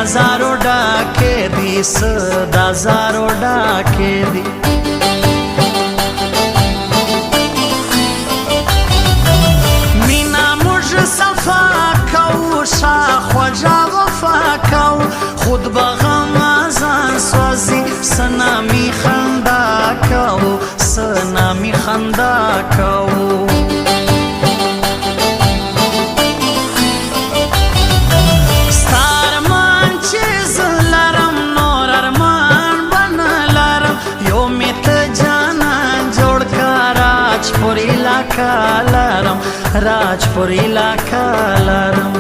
हजारों डाके दी सदा हजारों डाके दी मीना मुझ सफा कौ शाख वजा वफा कौ खुद बगम आजान स्वाजी सनामी खंदा कौ सनामी खंदा कौ राजपुर इलाका लारम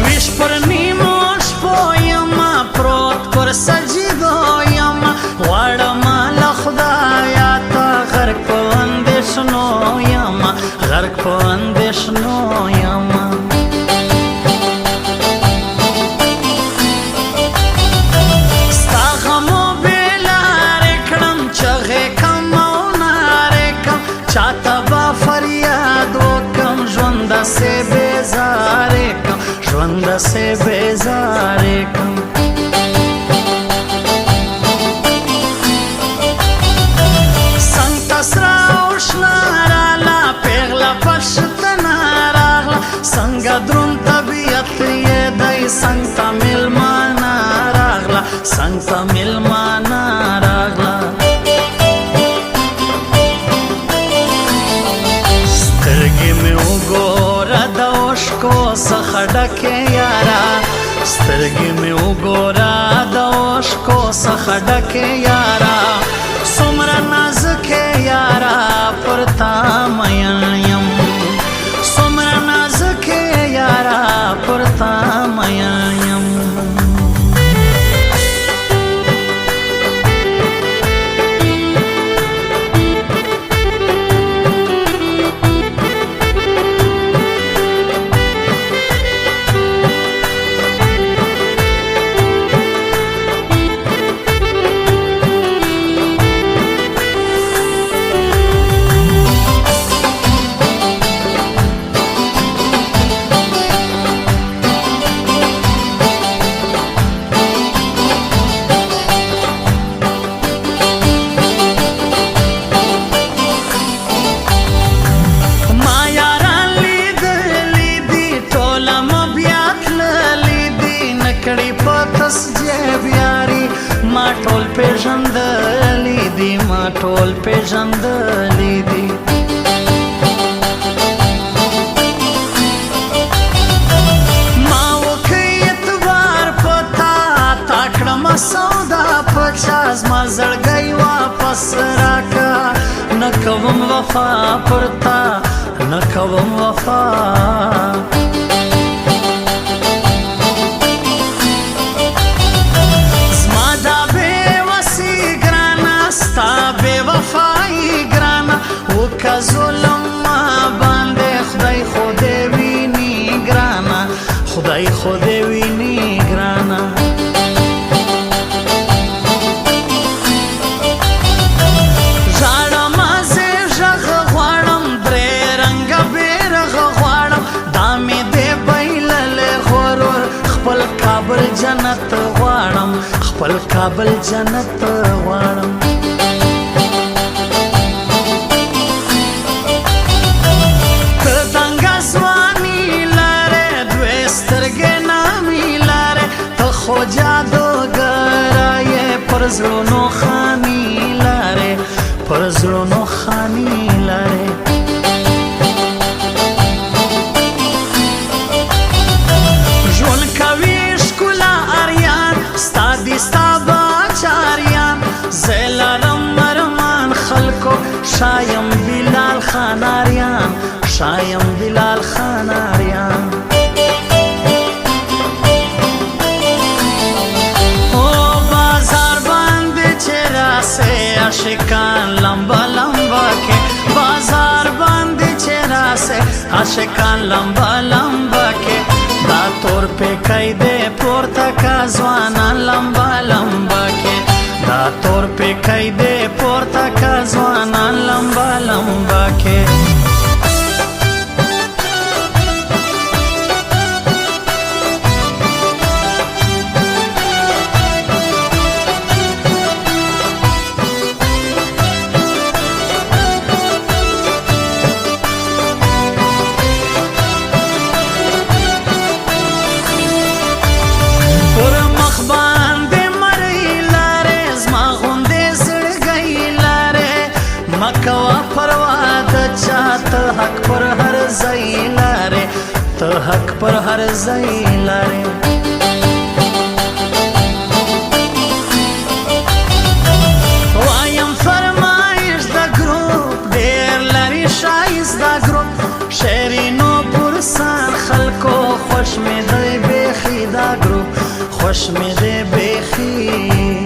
विश्वर निमोश पोयमा प्रोत पर सजिदो यमा वाड़मा लखदाया ता गर्क को अंदेशनो यमा गर्क को अंदेशनो यमा से बेजारे कम ژوند से बेजारे कम संग तसरा उशनाराला पेगला पशतनाराला संग द्रुम तबीयत ये दई संग तमिल मानाराला संग तमिल मानाराला स्तरगी में उगो को सखडके यारा स्तरगी में उगोरा दोष को सखडके यारा सुमरा नाज़के यारा पुरता मयम सुमरा नाज़के यारा पुरता मयम टोल पे जंदली दी माँ टोल पे जंदली दी माँ वो एतवार पता ताकड़ा मसौदा पचास मजड़ गई वापस राका न कवम वफा पुरता न कवम वफा का जुलम बांधे खुदाई खुदे विनी ग्राना खुदाई खुदे विनी ग्राना जाड़ा माजे जग ख्वाड़म द्रे रंग बेरग ख्वाड़म दामे दे बैलल खोरोर खपल काबल जन्नत ख्वाड़म खपल काबल जन्नत ख्वाड़म परजलोनो खानी लारे परजलोनो खानी लारे जोन कविश कुला आर्यान स्तादी स्ताबा चारियान ज़ेला रम मरमान खलको शायम बिलाल खान आर्यान شایم بلال خان آریان عاشقان لمبا لمبا کے بازار باندې چرا سے عاشقان لمبا لمبا کے دا تور پہ قیدے پورتا کا ځوانان لمبا لمبا کے دا تور پہ قیدے پورتا کا ځوانان لمبا لمبا کے مکوا پروا د چاته حق پر هر ځای لاره ته حق پر هر ځای لاره وایم فرمایش د ګروپ ډېر لري شایست د ګروپ شیرینو پرسان خلکو خوش مې دی بیخي دا ګروپ خوش مې دی بیخي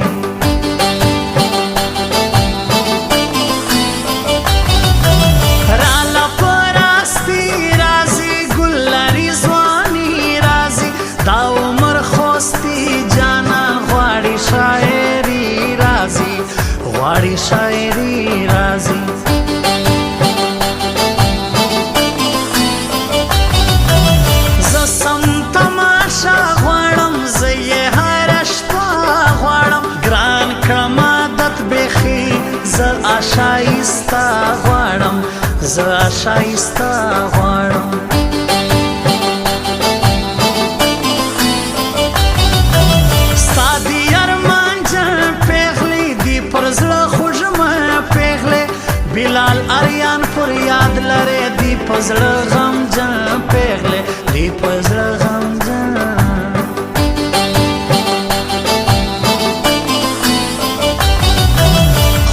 غواړي شاعري راځي زه سم تماشا غواړم زه یې هره شپه غواړم ګران کړم عادت بیخي زه اشایسته غواړم زه اشایسته غواړم بلال آریان پر یاد لره دی پزړه غم جن پیغله دی پزړه غم جن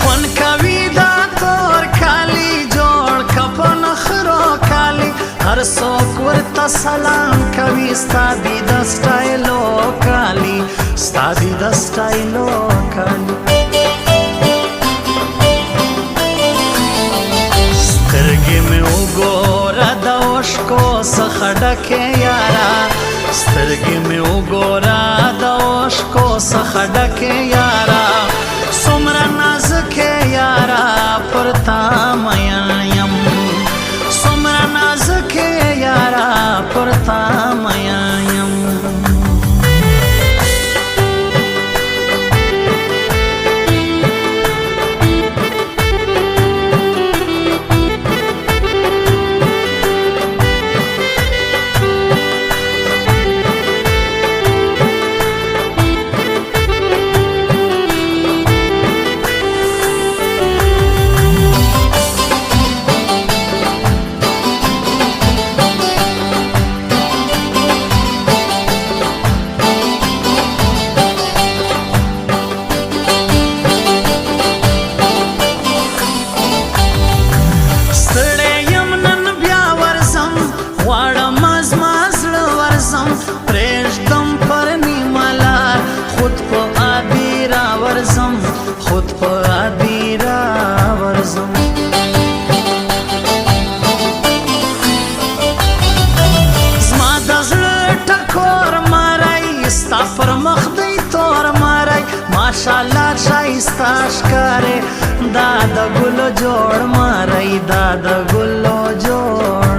خون کوي دا تور کالی جوړ کپن خرو کالی هر څوک ورته سلام کوي ستادي د سټایلو کالی ستادي د سټایلو کالی سترګې مې وګوره د اوښکو څخه ډکې یاره سترګې مې وګوره د اوښکو څخه ډکې یاره څومره نازکې یاره پر تا مین یم څومره نازکې یاره پر تا مین یم خود په عادي راورځم زما د زړه ټکور ماری ستا پر مخ دی تور ماری ماشاءالله ښایسته ښکارې دا د ګلو جوړ ماری دا د ګلو جوړ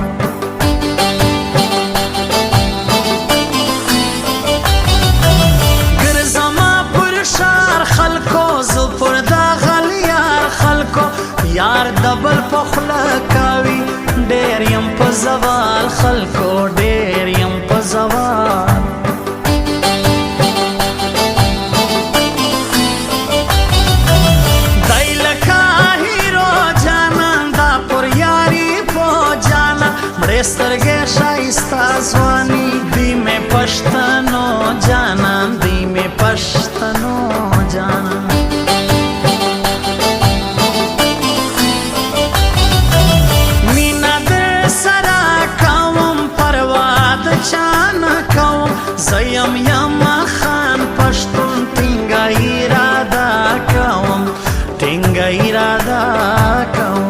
یار دبل پخلا کاوی ډېر یم په زوال خلکو ډېر یم په زوال دی لکه هیرو جانان دا پر یاري په جانا مړې سترګې ښایسته ځواني دی مې پښتنو جانان دی مې پښتنو جانان مینا در زیم یما خان پښتون ټینګه اراده کوم ټینګه اراده کوم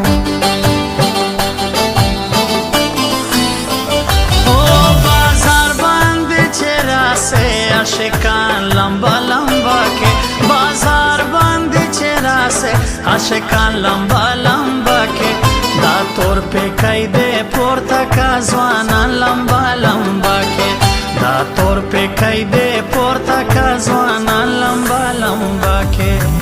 او بازار باندې چې راسه عاشقان لمبا لمبا کې بازار باندې چې راسه عاشقان لمبا لمبا کې دا تور په کایده پورته کا ځوانان لمبا لمبا کې دا تور په کایده پورته کا ځوانان لمبا لمبا کې